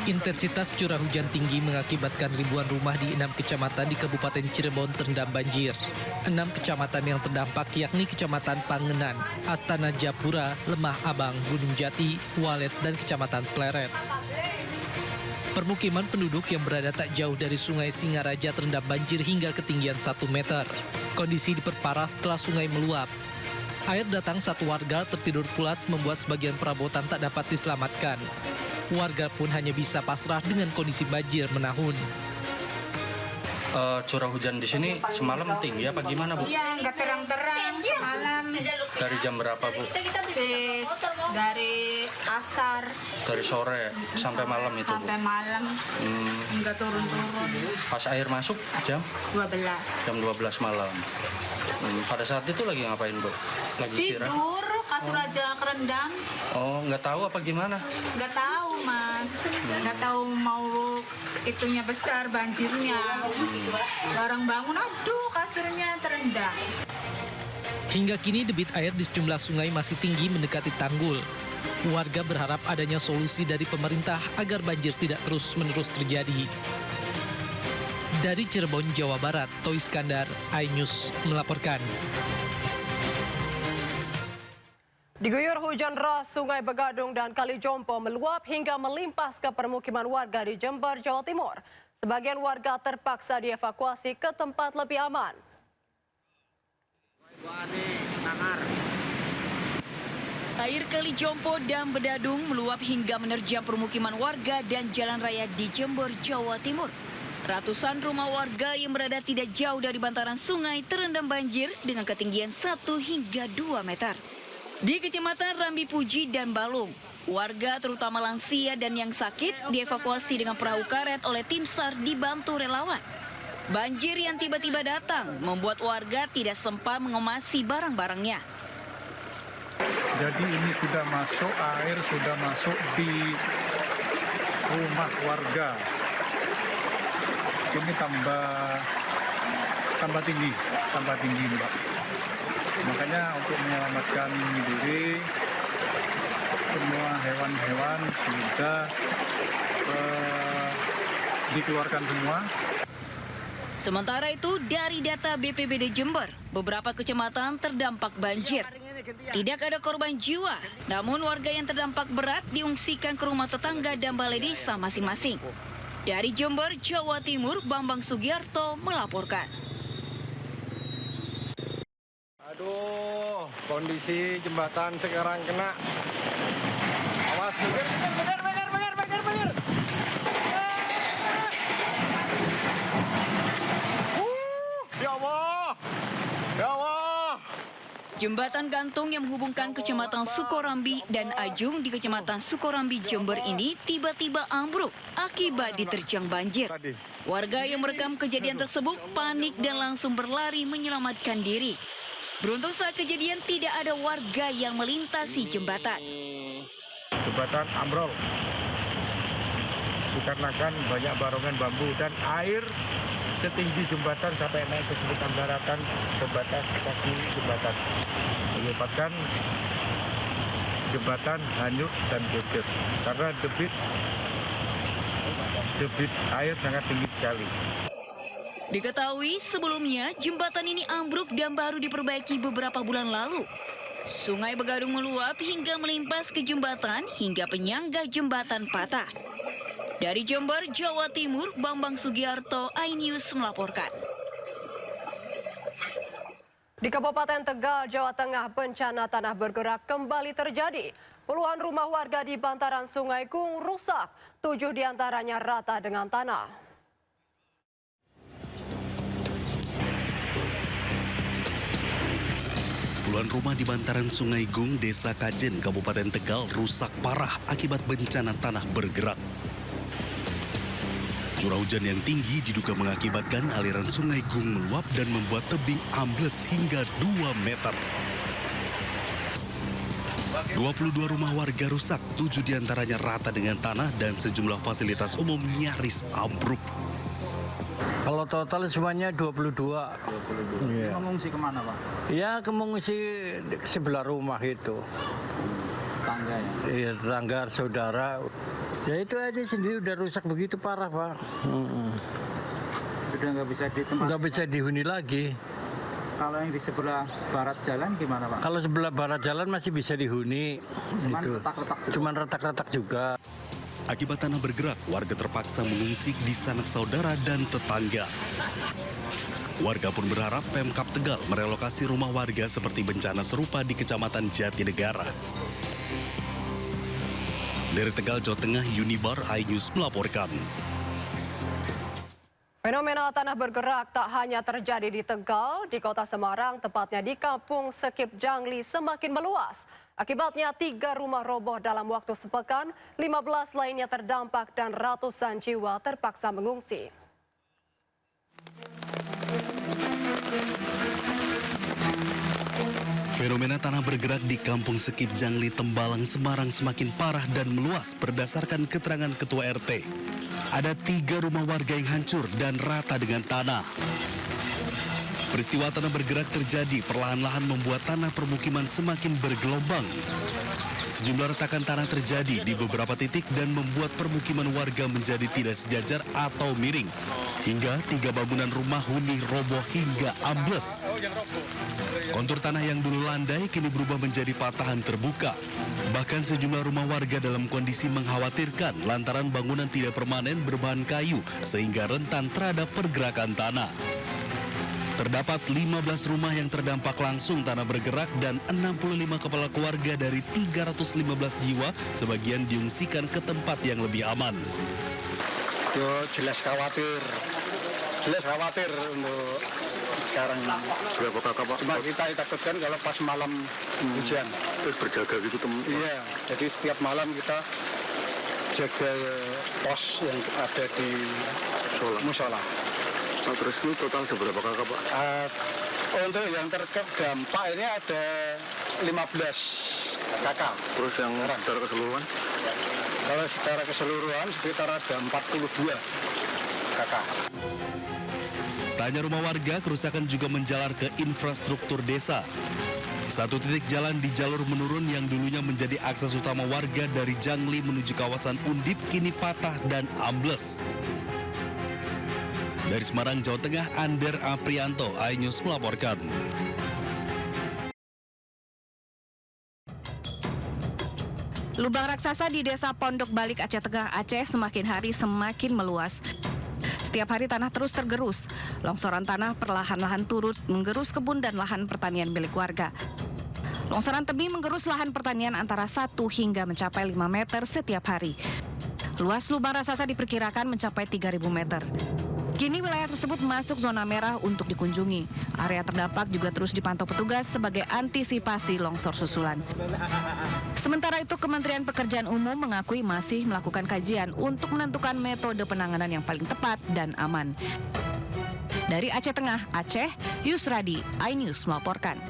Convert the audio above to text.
Intensitas curah hujan tinggi mengakibatkan ribuan rumah di 6 kecamatan di Kabupaten Cirebon terendam banjir. 6 kecamatan yang terdampak yakni Kecamatan Pangenan, Astana Japura, Lemah Abang, Gunung Jati, Walet, dan Kecamatan Pleret. Permukiman penduduk yang berada tak jauh dari Sungai Singaraja terendam banjir hingga ketinggian 1 meter. Kondisi diperparah setelah sungai meluap. Air datang satu warga tertidur pulas membuat sebagian perabotan tak dapat diselamatkan. Warga pun hanya bisa pasrah dengan kondisi banjir menahun. Curah hujan di sini semalam tinggi apa gimana, Bu? Iya, nggak terang-terang semalam. Dari jam berapa, Bu? Dari asar Dari sore sampai malam itu, Bu? sampai malam, nggak turun-turun. Pas air masuk jam 12. 12 malam. Pada saat itu lagi ngapain, Bu? Lagi istirahat? Tidur, kasur aja kerendam. Oh, nggak tahu apa gimana? Nggak tahu, Mas. Nggak tahu mau itunya besar banjirnya. Barang bangun, aduh kasurnya terendam. Hingga kini debit air di sejumlah sungai masih tinggi mendekati tanggul. Warga berharap adanya solusi dari pemerintah agar banjir tidak terus-menerus terjadi. Dari Cirebon, Jawa Barat, Toy Iskandar, iNews melaporkan. Diguyur hujan deras, Sungai Begadung dan Kali Jompo meluap hingga melimpas ke permukiman warga di Jember, Jawa Timur. Sebagian warga terpaksa dievakuasi ke tempat lebih aman. Air Kali Jompo dan Bedadung meluap hingga menerjang permukiman warga dan jalan raya di Jember, Jawa Timur. Ratusan rumah warga yang berada tidak jauh dari bantaran sungai terendam banjir dengan ketinggian 1 hingga 2 meter. Di Kecamatan Rambi Puji dan Balung, warga terutama lansia dan yang sakit dievakuasi dengan perahu karet oleh tim SAR dibantu relawan. Banjir yang tiba-tiba datang membuat warga tidak sempat mengemasi barang-barangnya. Jadi ini sudah masuk, air sudah masuk di rumah warga. Ini tambah tinggi Mbak. Makanya untuk menyelamatkan diri, semua hewan-hewan sudah dikeluarkan semua. Sementara itu, dari data BPBD Jember, beberapa kecamatan terdampak banjir. Tidak ada korban jiwa, namun warga yang terdampak berat diungsikan ke rumah tetangga dan balai desa masing-masing. Dari Jember, Jawa Timur, Bambang Sugiarto melaporkan. Aduh, kondisi jembatan sekarang kena. Awas, bener. Ya Allah. Ya Allah. Jembatan gantung yang menghubungkan Kecamatan Sukorambi dan Ajung di Kecamatan Sukorambi, Jember ini tiba-tiba ambruk akibat diterjang banjir. Warga yang merekam kejadian tersebut panik dan langsung berlari menyelamatkan diri. Beruntung saat kejadian tidak ada warga yang melintasi jembatan. Jembatan ambrol dikarenakan banyak barongan bambu dan air setinggi jembatan sampai naik ke sekitar daratan jembatan kaki jembatan, menyebabkan jembatan hanyut dan bocor karena debit air sangat tinggi sekali. Diketahui sebelumnya jembatan ini ambruk dan baru diperbaiki beberapa bulan lalu. Sungai Begadung meluap hingga melimpas ke jembatan hingga penyangga jembatan patah. Dari Jember, Jawa Timur, Bambang Sugiarto, iNews melaporkan. Di Kabupaten Tegal, Jawa Tengah, bencana tanah bergerak kembali terjadi. Puluhan rumah warga di bantaran Sungai Gung rusak, 7 diantaranya rata dengan tanah. Puluhan rumah di bantaran Sungai Gung, Desa Kajen, Kabupaten Tegal rusak parah akibat bencana tanah bergerak. Curah hujan yang tinggi diduga mengakibatkan aliran Sungai Gung meluap dan membuat tebing ambles hingga 2 meter. 22 rumah warga rusak, 7 diantaranya rata dengan tanah dan sejumlah fasilitas umum nyaris ambruk. Kalau total semuanya 22. Iya. Mengungsi kemana, Pak? Ya, mengungsi sebelah rumah itu. tetangga ya? Iya, tetangga, saudara. Ya itu aja sendiri udah rusak begitu parah, Pak. Sudah nggak bisa ditempatkan? Nggak bisa dihuni lagi. Kalau yang di sebelah barat jalan gimana, Pak? Kalau sebelah barat jalan masih bisa dihuni. Cuman gitu. retak-retak juga. Cuman retak-retak juga. Akibat tanah bergerak, warga terpaksa mengungsi di sanak saudara dan tetangga. Warga pun berharap Pemkab Tegal merelokasi rumah warga seperti bencana serupa di Kecamatan Jatinegara. Dari Tegal, Jawa Tengah, Unibar iNews melaporkan. Fenomena tanah bergerak tak hanya terjadi di Tegal, di kota Semarang, tepatnya di Kampung Sekip Jangli semakin meluas. Akibatnya 3 rumah roboh dalam waktu sepekan, 15 lainnya terdampak dan ratusan jiwa terpaksa mengungsi. Fenomena tanah bergerak di Kampung Sekip Jangli, Tembalang, Semarang semakin parah dan meluas berdasarkan keterangan Ketua RT. Ada 3 rumah warga yang hancur dan rata dengan tanah. Peristiwa tanah bergerak terjadi perlahan-lahan membuat tanah permukiman semakin bergelombang. Sejumlah retakan tanah terjadi di beberapa titik dan membuat permukiman warga menjadi tidak sejajar atau miring. Hingga 3 bangunan rumah huni roboh hingga ambles. Kontur tanah yang dulu landai kini berubah menjadi patahan terbuka. Bahkan sejumlah rumah warga dalam kondisi mengkhawatirkan lantaran bangunan tidak permanen berbahan kayu sehingga rentan terhadap pergerakan tanah. Terdapat 15 rumah yang terdampak langsung tanah bergerak dan 65 kepala keluarga dari 315 jiwa sebagian diungsikan ke tempat yang lebih aman. Yo jelas khawatir untuk sekarang. Berapa kakak, Pak? Cuma kita takutkan kalau pas malam hujan. Terus berjaga gitu, teman. Iya, jadi setiap malam kita jaga pos yang ada di musola. Nah, terus ini total ada berapa kakak, Pak? Untuk yang terdampak ini ada 15 kakak. Terus yang secara keseluruhan? Kalau secara keseluruhan sekitar ada 42 kakak. Tak hanya rumah warga, kerusakan juga menjalar ke infrastruktur desa. Satu titik jalan di jalur menurun yang dulunya menjadi akses utama warga dari Jangli menuju kawasan Undip kini patah dan ambles. Dari Semarang, Jawa Tengah, Ander Aprianto, iNews melaporkan. Lubang raksasa di Desa Pondok Balik, Aceh Tengah, Aceh semakin hari semakin meluas. Setiap hari tanah terus tergerus. Longsoran tanah perlahan-lahan turut menggerus kebun dan lahan pertanian milik warga. Longsoran tebing menggerus lahan pertanian antara 1 hingga mencapai 5 meter setiap hari. Luas lubang raksasa diperkirakan mencapai 3.000 meter. Kini wilayah tersebut masuk zona merah untuk dikunjungi. Area terdampak juga terus dipantau petugas sebagai antisipasi longsor susulan. Sementara itu, Kementerian Pekerjaan Umum mengakui masih melakukan kajian untuk menentukan metode penanganan yang paling tepat dan aman. Dari Aceh Tengah, Aceh, Yusradi, iNews melaporkan.